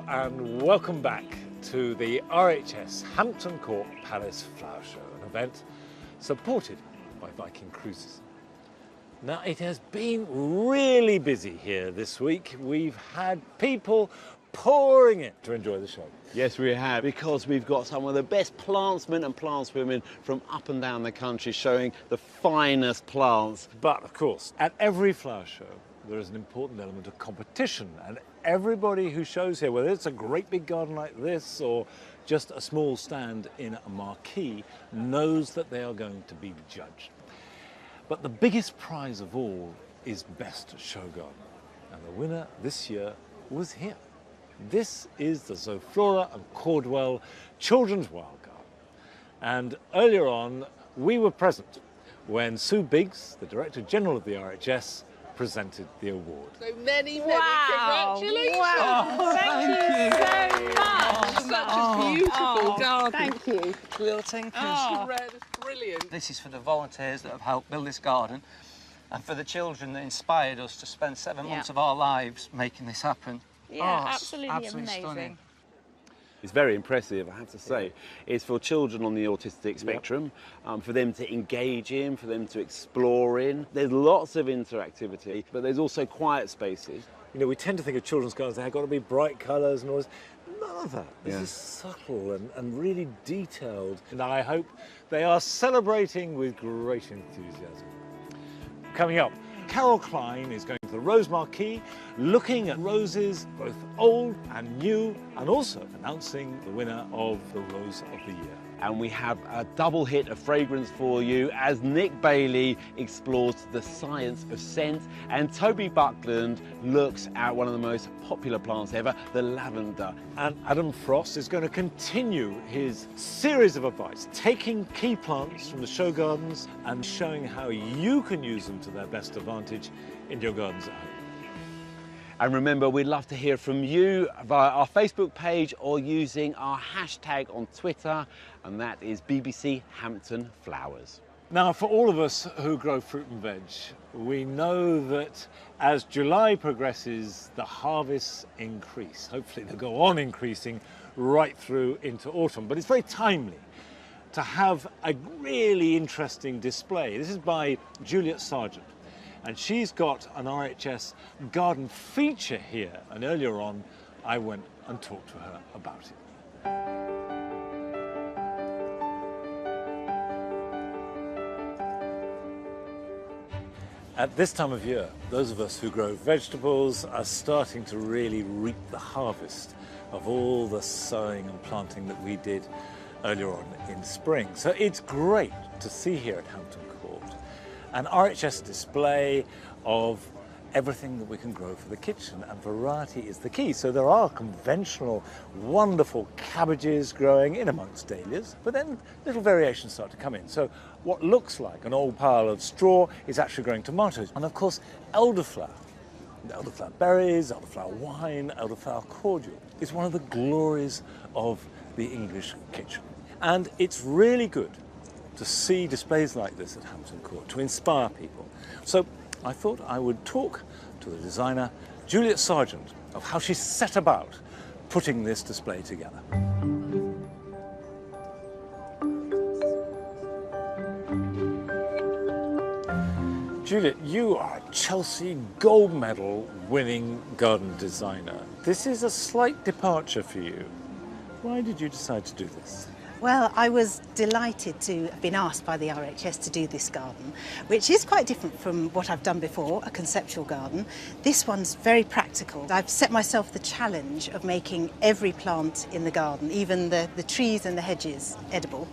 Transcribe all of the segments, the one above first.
and welcome back to the RHS Hampton Court Palace Flower Show, an event supported by Viking Cruises. Now, it has been really busy here this week. We've had people pouring in to enjoy the show. Yes, we have, because we've got some of the best plantsmen and plantswomen from up and down the country showing the finest plants. But, of course, at every flower show, there is an important element of competition, and everybody who shows here, whether it's a great big garden like this or just a small stand in a marquee, knows that they are going to be judged. But the biggest prize of all is Best Show Garden, and the winner this year was here. This is the Zoflora and Cordwell Children's Wild Garden. And earlier on, we were present when Sue Biggs, the Director General of the RHS, presented the award. So many congratulations! Wow! Oh, Thank you so much! Such a beautiful garden. Thank you. Quilting. That's brilliant. This is for the volunteers that have helped build this garden, and for the children that inspired us to spend 7 months of our lives making this happen. Yeah, it's absolutely amazing. Stunning. It's very impressive, I have to say. It's for children on the autistic spectrum, for them to engage in, for them to explore in. There's lots of interactivity, but there's also quiet spaces. You know, we tend to think of children's gardens, they've got to be bright colours and all this. None of that. This Yeah. is subtle and really detailed. And I hope they are celebrating with great enthusiasm. Coming up, Carol Klein is going to the Rose Marquee, looking at roses, both old and new, and also announcing the winner of the Rose of the Year. And we have a double hit of fragrance for you as Nick Bailey explores the science of scent, and Toby Buckland looks at one of the most popular plants ever, the lavender. And Adam Frost is going to continue his series of advice, taking key plants from the show gardens and showing how you can use them to their best advantage in your gardens at home. And remember, we'd love to hear from you via our Facebook page or using our hashtag on Twitter, and that is BBC Hampton Flowers. Now, for all of us who grow fruit and veg, we know that as July progresses, the harvests increase. Hopefully they'll go on increasing right through into autumn. But it's very timely to have a really interesting display. This is by Juliet Sargent, and she's got an RHS garden feature here. And earlier on, I went and talked to her about it. At this time of year, those of us who grow vegetables are starting to really reap the harvest of all the sowing and planting that we did earlier on in spring. So it's great to see here at Hampton Court an RHS display of everything that we can grow for the kitchen, and variety is the key. So there are conventional, wonderful cabbages growing in amongst dahlias, but then little variations start to come in. So what looks like an old pile of straw is actually growing tomatoes. And of course, elderflower berries, elderflower wine, elderflower cordial is one of the glories of the English kitchen. And it's really good to see displays like this at Hampton Court to inspire people. So I thought I would talk to the designer, Juliet Sargent, of how she set about putting this display together. Juliet, you are a Chelsea gold medal winning garden designer. This is a slight departure for you. Why did you decide to do this? Well, I was delighted to have been asked by the RHS to do this garden, which is quite different from what I've done before, a conceptual garden. This one's very practical. I've set myself the challenge of making every plant in the garden, even the trees and the hedges, edible.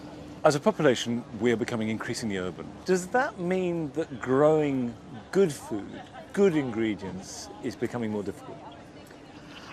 As a population, we're becoming increasingly urban. Does that mean that growing good food, good ingredients, is becoming more difficult?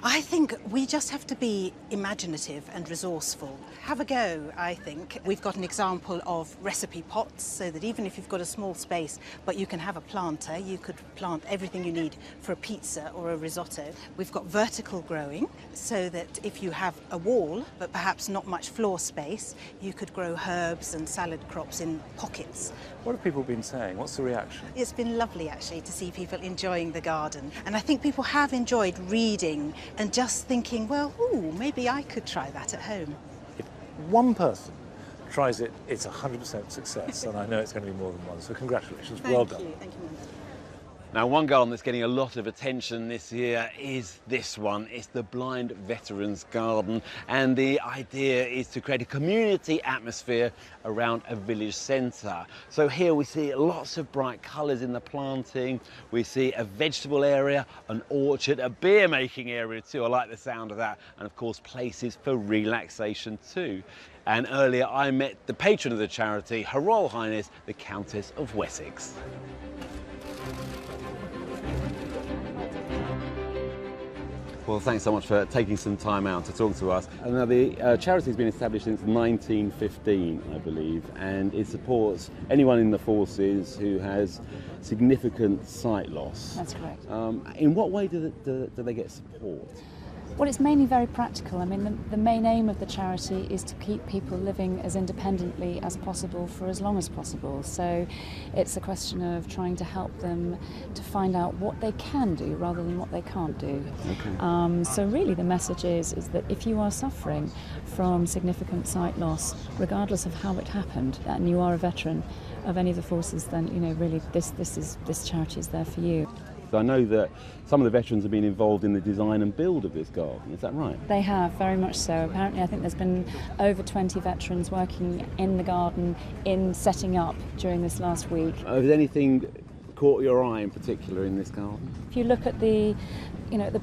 I think we just have to be imaginative and resourceful. Have a go, I think. We've got an example of recipe pots, so that even if you've got a small space, but you can have a planter, you could plant everything you need for a pizza or a risotto. We've got vertical growing, so that if you have a wall, but perhaps not much floor space, you could grow herbs and salad crops in pockets. What have people been saying? What's the reaction? It's been lovely, actually, to see people enjoying the garden. And I think people have enjoyed reading and just thinking, well, ooh, maybe I could try that at home. If one person tries it, it's 100% success, and I know it's going to be more than one. So congratulations, well done. Thank you, Monty. Now, one garden that's getting a lot of attention this year is this one. It's the Blind Veterans Garden, and the idea is to create a community atmosphere around a village centre. So here we see lots of bright colours in the planting. We see a vegetable area, an orchard, a beer making area too. I like the sound of that. And of course, places for relaxation too. And earlier I met the patron of the charity, Her Royal Highness, the Countess of Wessex. Well, thanks so much for taking some time out to talk to us. And now the charity has been established since 1915, I believe, and it supports anyone in the forces who has significant sight loss. That's correct. In what way do they get support? Well, it's mainly very practical. I mean, the main aim of the charity is to keep people living as independently as possible for as long as possible. So it's a question of trying to help them to find out what they can do rather than what they can't do. Okay. So really the message is that if you are suffering from significant sight loss, regardless of how it happened, and you are a veteran of any of the forces, then, you know, really this charity is there for you. I know that some of the veterans have been involved in the design and build of this garden, is that right? They have, very much so. Apparently I think there's been over 20 veterans working in the garden in setting up during this last week. Has anything caught your eye in particular in this garden? If you look at the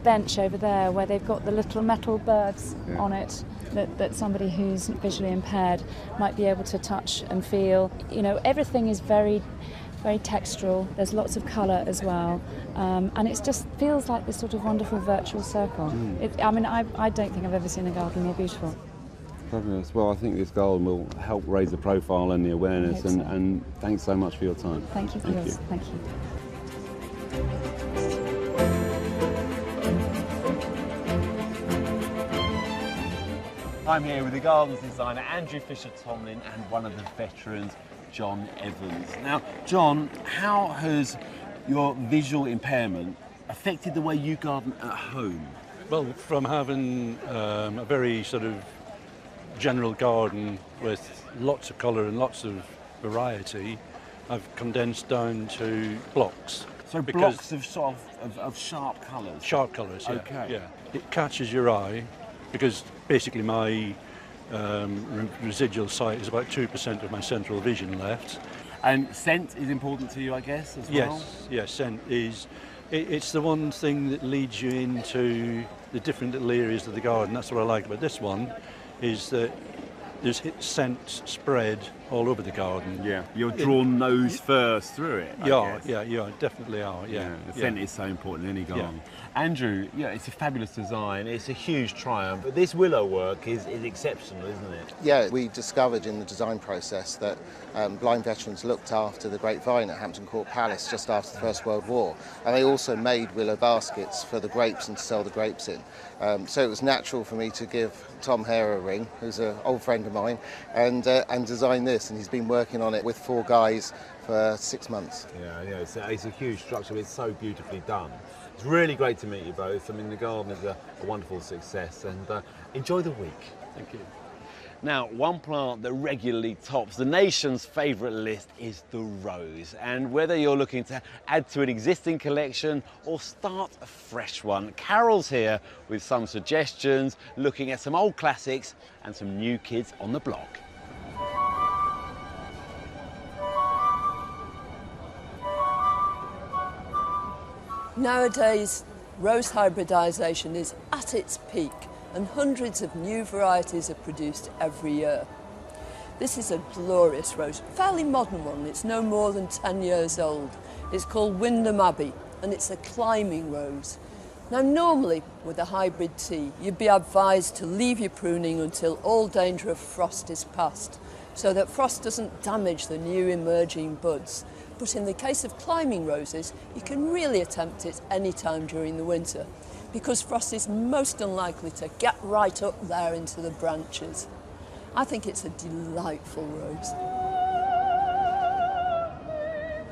bench over there where they've got the little metal birds on it that somebody who's visually impaired might be able to touch and feel. You know, everything is very textural. There's lots of colour as well, and it just feels like this sort of wonderful virtual circle. I don't think I've ever seen a garden more beautiful. Fabulous. Well, I think this garden will help raise the profile and the awareness, and thanks so much for your time. Thank you for yours. Thank you. I'm here with the gardens designer Andrew Fisher-Tomlin and one of the veterans, John Evans. Now, John, how has your visual impairment affected the way you garden at home? Well, from having a very sort of general garden with lots of colour and lots of variety, I've condensed down to blocks. So blocks of sort of sharp colours? Sharp colours, yeah. Okay. Yeah. It catches your eye because basically my residual sight is about 2% of my central vision left. And scent is important to you, I guess, as well? Yes, scent is. It's the one thing that leads you into the different little areas of the garden. That's what I like about this one, is that there's scent spread all over the garden. Yeah, you're drawn nose first through it. Yeah, definitely are. Yeah, the scent is so important in any garden. Yeah. Andrew, it's a fabulous design. It's a huge triumph. But this willow work is exceptional, isn't it? Yeah, we discovered in the design process that blind veterans looked after the grapevine at Hampton Court Palace just after the First World War, and they also made willow baskets for the grapes and to sell the grapes in. So it was natural for me to give Tom Hare a ring, who's an old friend of mine, and design this. And he's been working on it with 4 guys for 6 months. Yeah, it's a huge structure, but it's so beautifully done. It's really great to meet you both. I mean, the garden is a wonderful success, and enjoy the week. Thank you. Now, one plant that regularly tops the nation's favourite list is the rose. And whether you're looking to add to an existing collection or start a fresh one, Carol's here with some suggestions, looking at some old classics and some new kids on the block. Nowadays, rose hybridisation is at its peak and hundreds of new varieties are produced every year. This is a glorious rose, fairly modern one. It's no more than 10 years old. It's called Wyndham Abbey and it's a climbing rose. Now normally with a hybrid tea you'd be advised to leave your pruning until all danger of frost is past so that frost doesn't damage the new emerging buds. But in the case of climbing roses, you can really attempt it any time during the winter because frost is most unlikely to get right up there into the branches. I think it's a delightful rose.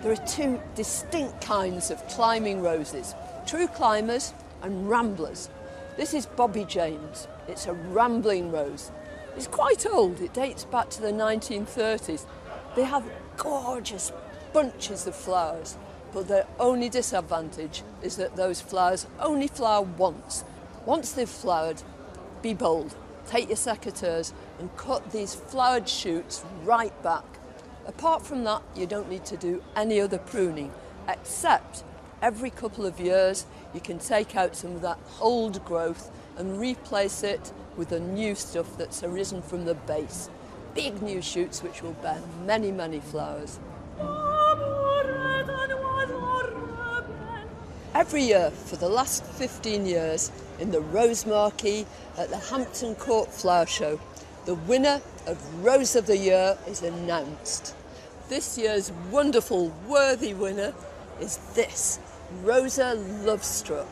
There are 2 distinct kinds of climbing roses, true climbers and ramblers. This is Bobby James. It's a rambling rose. It's quite old. It dates back to the 1930s. They have gorgeous bunches of flowers, but their only disadvantage is that those flowers only flower once. Once they've flowered, be bold. Take your secateurs and cut these flowered shoots right back. Apart from that, you don't need to do any other pruning, except every couple of years you can take out some of that old growth and replace it with the new stuff that's arisen from the base. Big new shoots which will bear many, many flowers. Every year for the last 15 years in the Rose Marquee at the Hampton Court Flower Show, the winner of Rose of the Year is announced. This year's wonderful, worthy winner is this, Rosa Lovestruck.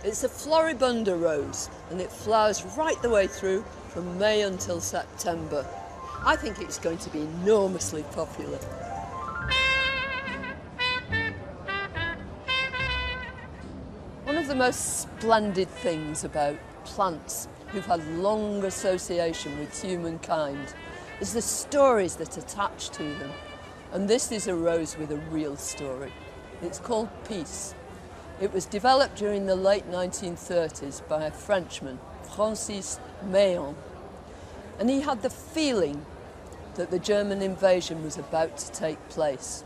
It's a floribunda rose and it flowers right the way through from May until September. I think it's going to be enormously popular. One of the most splendid things about plants who've had long association with humankind is the stories that attach to them. And this is a rose with a real story. It's called Peace. It was developed during the late 1930s by a Frenchman, Francis Meilhan. And he had the feeling that the German invasion was about to take place.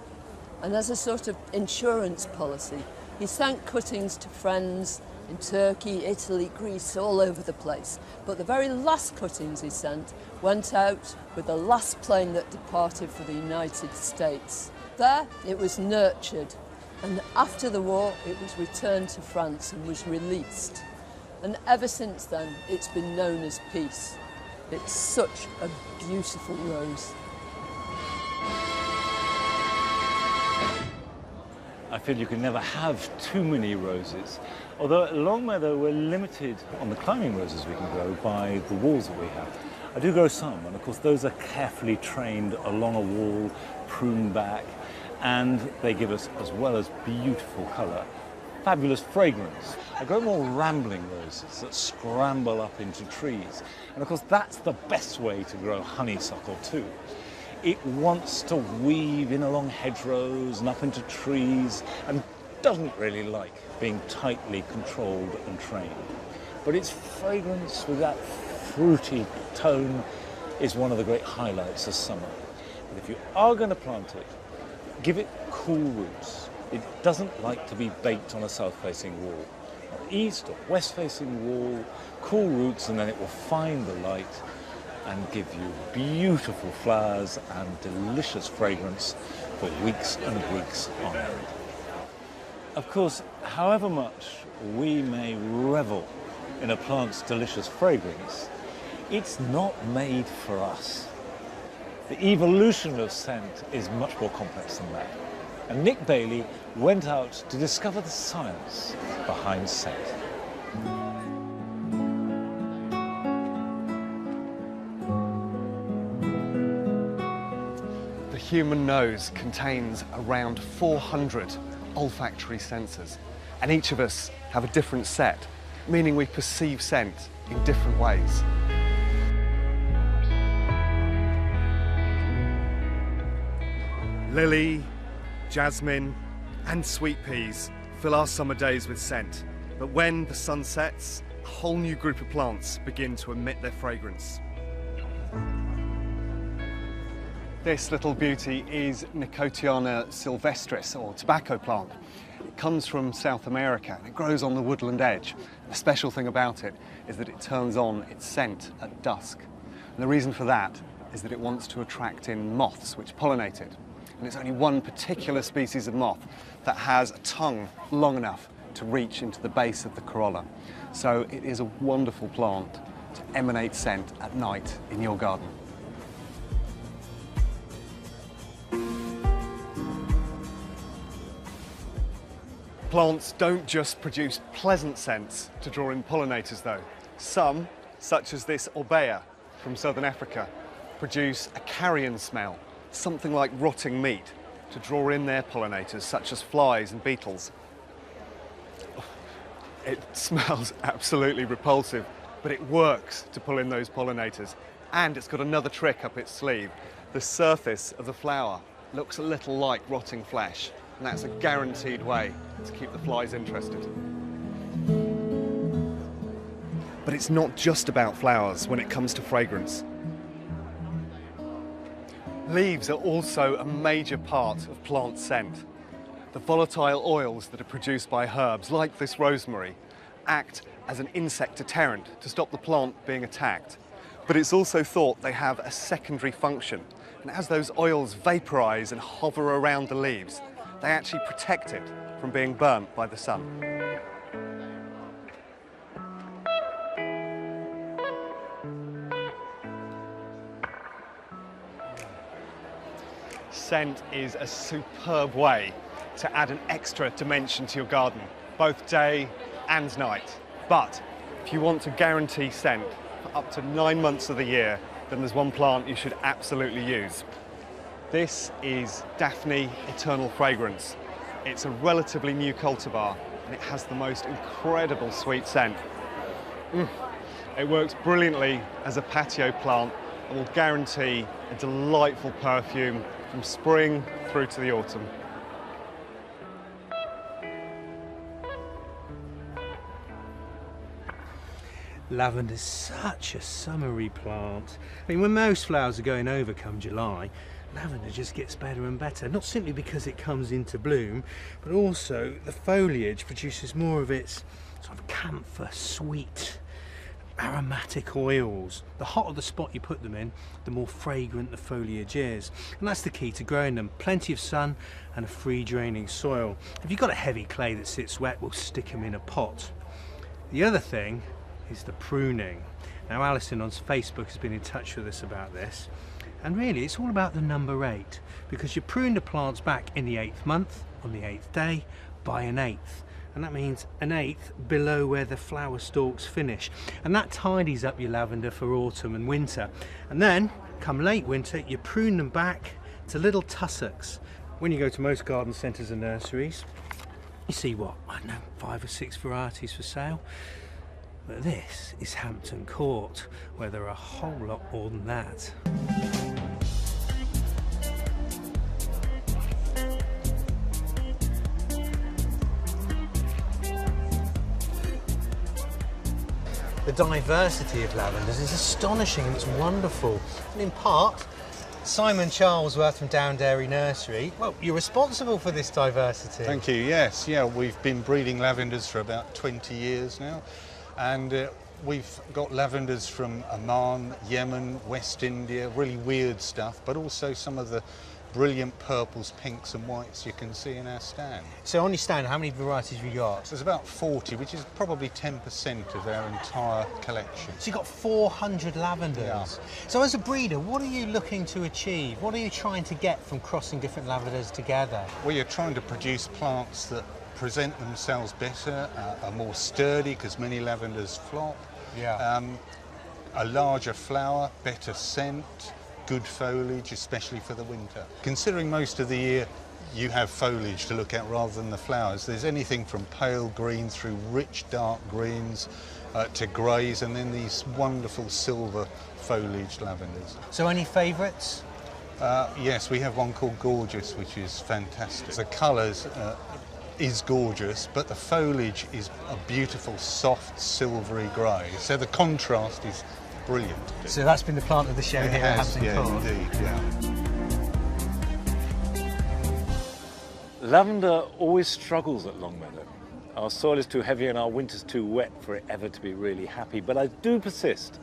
And as a sort of insurance policy, he sent cuttings to friends in Turkey, Italy, Greece, all over the place. But the very last cuttings he sent went out with the last plane that departed for the United States. There, it was nurtured. And after the war, it was returned to France and was released. And ever since then, it's been known as Peace. It's such a beautiful rose. I feel you can never have too many roses. Although at Longmeadow we're limited on the climbing roses we can grow by the walls that we have. I do grow some, and of course those are carefully trained along a wall, pruned back, and they give us, as well as beautiful colour, fabulous fragrance. I grow more rambling roses that scramble up into trees. And of course that's the best way to grow honeysuckle too. It wants to weave in along hedgerows and up into trees and doesn't really like being tightly controlled and trained. But its fragrance with that fruity tone is one of the great highlights of summer. But if you are going to plant it, give it cool roots. It doesn't like to be baked on a south-facing wall. East or west-facing wall, cool roots, and then it will find the light and give you beautiful flowers and delicious fragrance for weeks and weeks on end. Of course, however much we may revel in a plant's delicious fragrance, it's not made for us. The evolution of scent is much more complex than that. And Nick Bailey went out to discover the science behind scent. The human nose contains around 400 olfactory sensors, and each of us have a different set, meaning we perceive scent in different ways. Lily, jasmine, and sweet peas fill our summer days with scent, but when the sun sets, a whole new group of plants begin to emit their fragrance. This little beauty is Nicotiana sylvestris, or tobacco plant. It comes from South America and it grows on the woodland edge. The special thing about it is that it turns on its scent at dusk. And the reason for that is that it wants to attract in moths which pollinate it. And it's only one particular species of moth that has a tongue long enough to reach into the base of the corolla. So it is a wonderful plant to emanate scent at night in your garden. Plants don't just produce pleasant scents to draw in pollinators though. Some, such as this Orbea from southern Africa, produce a carrion smell, something like rotting meat, to draw in their pollinators such as flies and beetles. It smells absolutely repulsive, but it works to pull in those pollinators. And it's got another trick up its sleeve. The surface of the flower looks a little like rotting flesh, and that's a guaranteed way to keep the flies interested. But it's not just about flowers when it comes to fragrance. Leaves are also a major part of plant scent. The volatile oils that are produced by herbs, like this rosemary, act as an insect deterrent to stop the plant being attacked. But it's also thought they have a secondary function. And as those oils vaporize and hover around the leaves, they actually protect it from being burnt by the sun. Scent is a superb way to add an extra dimension to your garden, both day and night. But if you want to guarantee scent for up to 9 months of the year, then there's one plant you should absolutely use. This is Daphne Eternal Fragrance. It's a relatively new cultivar and it has the most incredible sweet scent. It works brilliantly as a patio plant and will guarantee a delightful perfume from spring through to the autumn. Lavender's such a summery plant. I mean, when most flowers are going over come July, lavender just gets better and better, not simply because it comes into bloom, but also the foliage produces more of its sort of camphor, sweet, aromatic oils. The hotter the spot you put them in, the more fragrant the foliage is. And that's the key to growing them. Plenty of sun and a free draining soil. If you've got a heavy clay that sits wet, we'll stick them in a pot. The other thing is the pruning. Now Alison on Facebook has been in touch with us about this, and really it's all about the number 8, because you prune the plants back in the 8th month, on the 8th day, by an 1/8, and that means an 1/8 below where the flower stalks finish, and that tidies up your lavender for autumn and winter. And then come late winter you prune them back to little tussocks. When you go to most garden centres and nurseries, you see what, I don't know, 5 or 6 varieties for sale. But this is Hampton Court, where there are a whole lot more than that. The diversity of lavenders is astonishing and it's wonderful. And in part, Simon Charlesworth from Downderry Nursery, well, you're responsible for this diversity. Thank you, yes. Yeah, we've been breeding lavenders for about 20 years now. And we've got lavenders from Oman, Yemen, West India, really weird stuff, but also some of the brilliant purples, pinks and whites you can see in our stand. So on your stand, how many varieties have you got? There's about 40, which is probably 10% of our entire collection. So you've got 400 lavenders. Yeah. So as a breeder, what are you looking to achieve? What are you trying to get from crossing different lavenders together? Well, you're trying to produce plants that present themselves better, are more sturdy because many lavenders flop, a larger flower, better scent, good foliage, especially for the winter. Considering most of the year you have foliage to look at rather than the flowers, there's anything from pale green through rich dark greens to greys, and then these wonderful silver foliaged lavenders. So any favourites? Yes, we have one called Gorgeous, which is fantastic. The colours is gorgeous, but the foliage is a beautiful, soft, silvery grey. So the contrast is brilliant. So that's been the plant of the show here at Hampton Court. Indeed, yeah. Lavender always struggles at Longmeadow. Our soil is too heavy and our winter's too wet for it ever to be really happy, but I do persist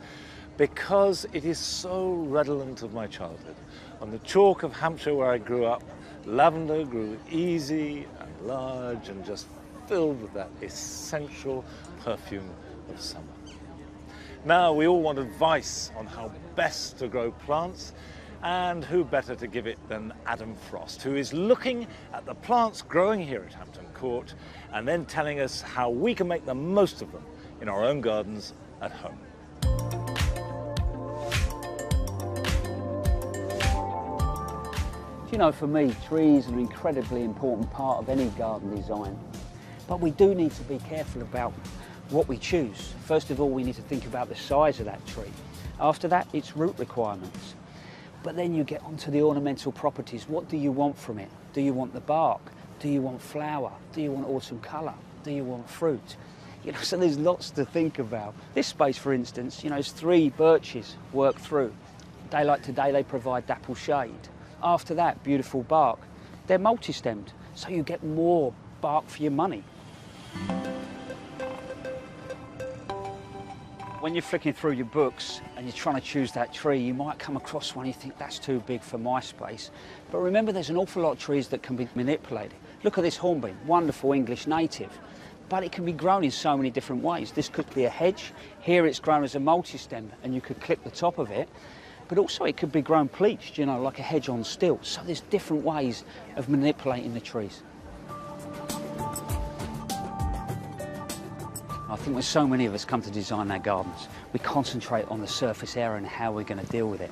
because it is so redolent of my childhood. On the chalk of Hampshire where I grew up, lavender grew easy and large and just filled with that essential perfume of summer. Now we all want advice on how best to grow plants, and who better to give it than Adam Frost, who is looking at the plants growing here at Hampton Court and then telling us how we can make the most of them in our own gardens at home. You know, for me, trees are an incredibly important part of any garden design. But we do need to be careful about what we choose. First of all, we need to think about the size of that tree. After that, its root requirements. But then you get onto the ornamental properties. What do you want from it? Do you want the bark? Do you want flower? Do you want autumn colour? Do you want fruit? You know, so there's lots to think about. This space, for instance, you know, is 3 birches worked through. Daylight to day, they provide dapple shade. After that, beautiful bark. They're multi-stemmed, so you get more bark for your money. When you're flicking through your books and you're trying to choose that tree, you might come across one you think that's too big for my space. But remember, there's an awful lot of trees that can be manipulated. Look at this hornbeam, wonderful English native, but it can be grown in so many different ways. This could be a hedge. Here it's grown as a multi-stem and you could clip the top of it. But also it could be grown pleached, you know, like a hedge on stilts. So there's different ways of manipulating the trees. I think when so many of us come to design our gardens, we concentrate on the surface area and how we're going to deal with it.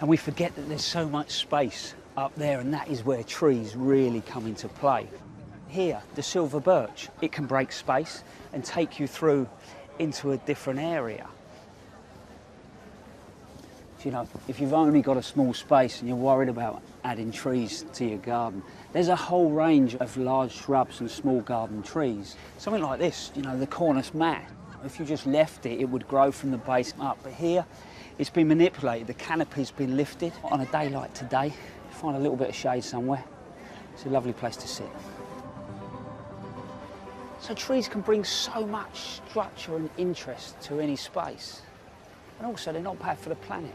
And we forget that there's so much space up there, and that is where trees really come into play. Here, the silver birch, it can break space and take you through into a different area. You know, if you've only got a small space and you're worried about adding trees to your garden, there's a whole range of large shrubs and small garden trees. Something like this, you know, the cornice mat. If you just left it, it would grow from the base up. But here, it's been manipulated. The canopy's been lifted. On a day like today, find a little bit of shade somewhere. It's a lovely place to sit. So trees can bring so much structure and interest to any space. And also, they're not bad for the planet.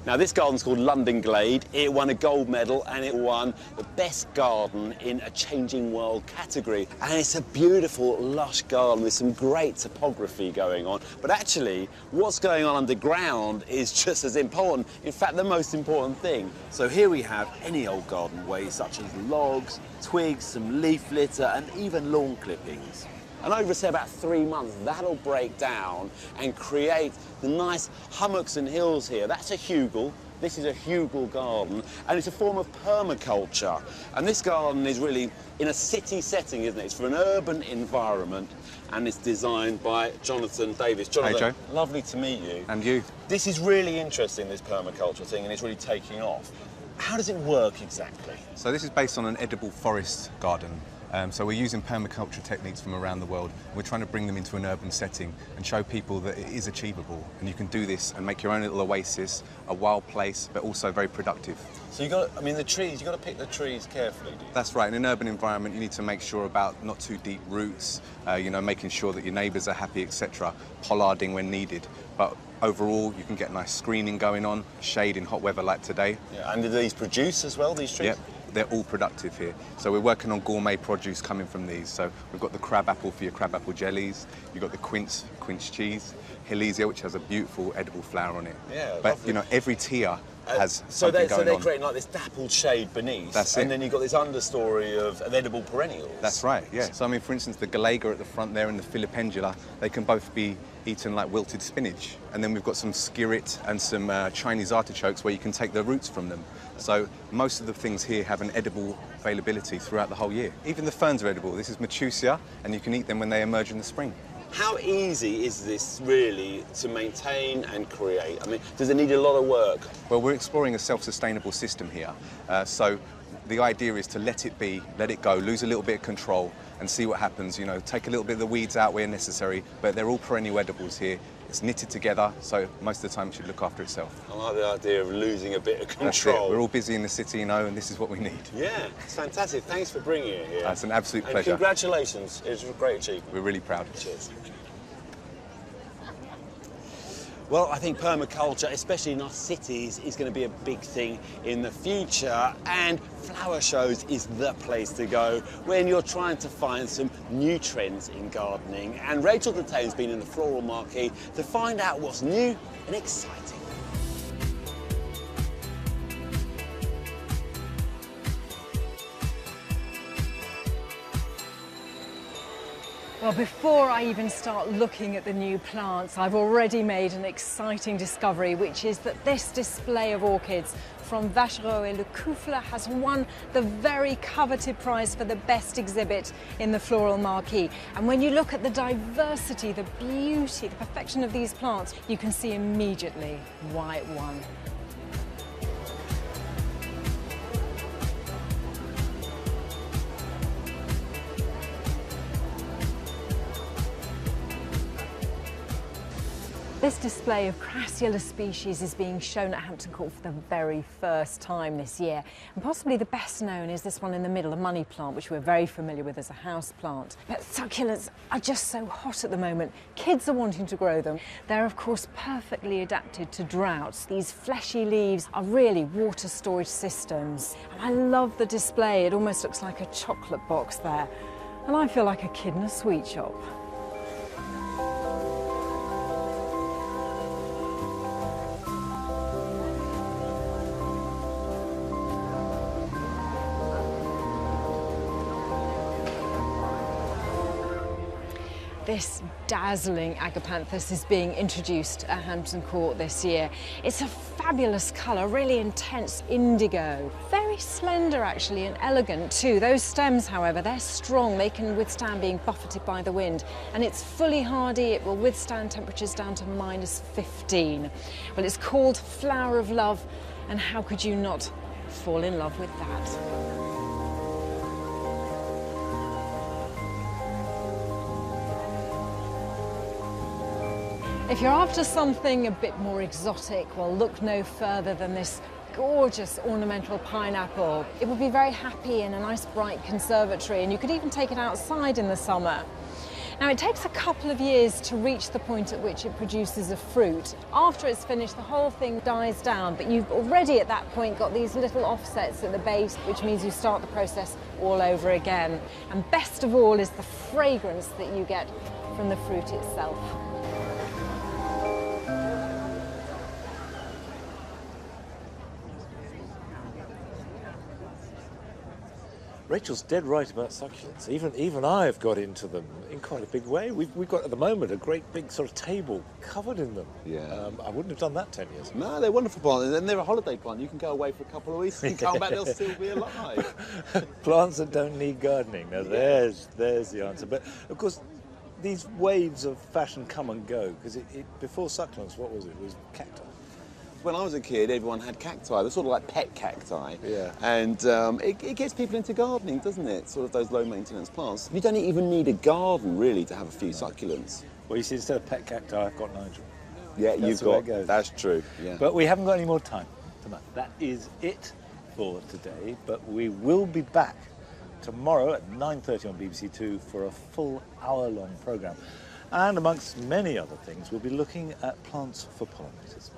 Now this garden's called London Glade. It won a gold medal and it won the best garden in a changing world category. And it's a beautiful, lush garden with some great topography going on. But actually, what's going on underground is just as important. In fact, the most important thing. So here we have any old garden waste, such as logs, twigs, some leaf litter, and even lawn clippings. And over, say, about 3 months, that'll break down and create the nice hummocks and hills here. That's a hugel. This is a hugel garden, and it's a form of permaculture. And this garden is really in a city setting, isn't it? It's for an urban environment, and it's designed by Jonathan Davis. Jonathan, hey, Joe. Lovely to meet you. And you. This is really interesting, this permaculture thing, and it's really taking off. How does it work exactly? So this is based on an edible forest garden. So we're using permaculture techniques from around the world. We're trying to bring them into an urban setting and show people that it is achievable. And you can do this and make your own little oasis, a wild place, but also very productive. So you got, I mean, the trees, you got to pick the trees carefully, do you? That's right. In an urban environment, you need to make sure about not too deep roots, you know, making sure that your neighbours are happy, etc. Pollarding when needed. But overall, you can get nice screening going on, shade in hot weather like today. Yeah, and do these produce as well, these trees? Yep. They're all productive here. So we're working on gourmet produce coming from these. So we've got the crab apple for your crab apple jellies. You've got the quince cheese, Helesia, which has a beautiful edible flower on it. Yeah, but lovely. you know, every tier has something going on. So they're creating like this dappled shade beneath. That's it. And then you've got this understory of edible perennials. That's right, yeah. So I mean, for instance, the Galega at the front there and the Filipendula, they can both be eaten like wilted spinach. And then we've got some skirret and some Chinese artichokes where you can take the roots from them. So most of the things here have an edible availability throughout the whole year. Even the ferns are edible. This is Machusia, and you can eat them when they emerge in the spring. How easy is this really to maintain and create? I mean, does it need a lot of work? Well, we're exploring a self-sustainable system here. So the idea is to let it be, let it go, lose a little bit of control and see what happens. You know, take a little bit of the weeds out where necessary, but they're all perennial edibles here. It's knitted together, so most of the time it should look after itself. I like the idea of losing a bit of control. That's it. We're all busy in the city, you know, and this is what we need. Yeah, it's fantastic. Thanks for bringing it here. It's an absolute and pleasure. Congratulations. It's a great achievement. We're really proud. Cheers. Well, I think permaculture, especially in our cities, is going to be a big thing in the future, and flower shows is the place to go when you're trying to find some new trends in gardening. And Rachel the Thame's been in the floral marquee to find out what's new and exciting. Well, before I even start looking at the new plants, I've already made an exciting discovery, which is that this display of orchids from Vachereau et Le Couffle has won the very coveted prize for the best exhibit in the floral marquee. And when you look at the diversity, the beauty, the perfection of these plants, you can see immediately why it won. This display of Crassula species is being shown at Hampton Court for the very first time this year. And possibly the best known is this one in the middle, a money plant, which we're very familiar with as a house plant. But succulents are just so hot at the moment. Kids are wanting to grow them. They're of course perfectly adapted to droughts. These fleshy leaves are really water storage systems. And I love the display. It almost looks like a chocolate box there. And I feel like a kid in a sweet shop. This dazzling agapanthus is being introduced at Hampton Court this year. It's a fabulous colour, really intense indigo. Very slender actually and elegant too. Those stems, however, they're strong. They can withstand being buffeted by the wind. And it's fully hardy. It will withstand temperatures down to -15. Well, it's called Flower of Love, and how could you not fall in love with that? If you're after something a bit more exotic, well, look no further than this gorgeous ornamental pineapple. It would be very happy in a nice bright conservatory, and you could even take it outside in the summer. Now, it takes a couple of years to reach the point at which it produces a fruit. After it's finished, the whole thing dies down, but you've already at that point got these little offsets at the base, which means you start the process all over again. And best of all is the fragrance that you get from the fruit itself. Rachel's dead right about succulents. Even I've got into them in quite a big way. We've got at the moment a great big sort of table covered in them. Yeah. I wouldn't have done that 10 years ago. No, they're wonderful plants, and they're a holiday plant. You can go away for a couple of weeks and come back, they'll still be alive. Plants that don't need gardening. Now there's the answer. But of course, these waves of fashion come and go, because before succulents, what was it? It was cacti. When I was a kid, everyone had cacti. They're sort of like pet cacti. Yeah. And it gets people into gardening, doesn't it? Sort of those low-maintenance plants. You don't even need a garden, really, to have a few succulents. Well, you see, instead of pet cacti, I've got Nigel. Yeah, That's the way it goes. That's true, yeah. But we haven't got any more time tonight. That is it for today. But we will be back tomorrow at 9:30 on BBC Two for a full hour-long programme. And amongst many other things, we'll be looking at plants for pollinators.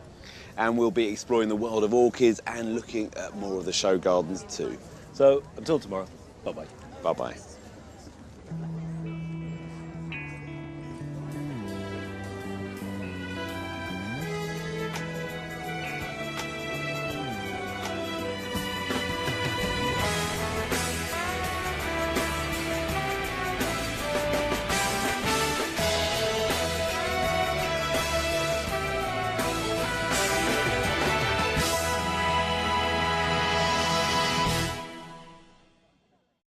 And we'll be exploring the world of orchids and looking at more of the show gardens too. So, until tomorrow, bye-bye. Bye-bye.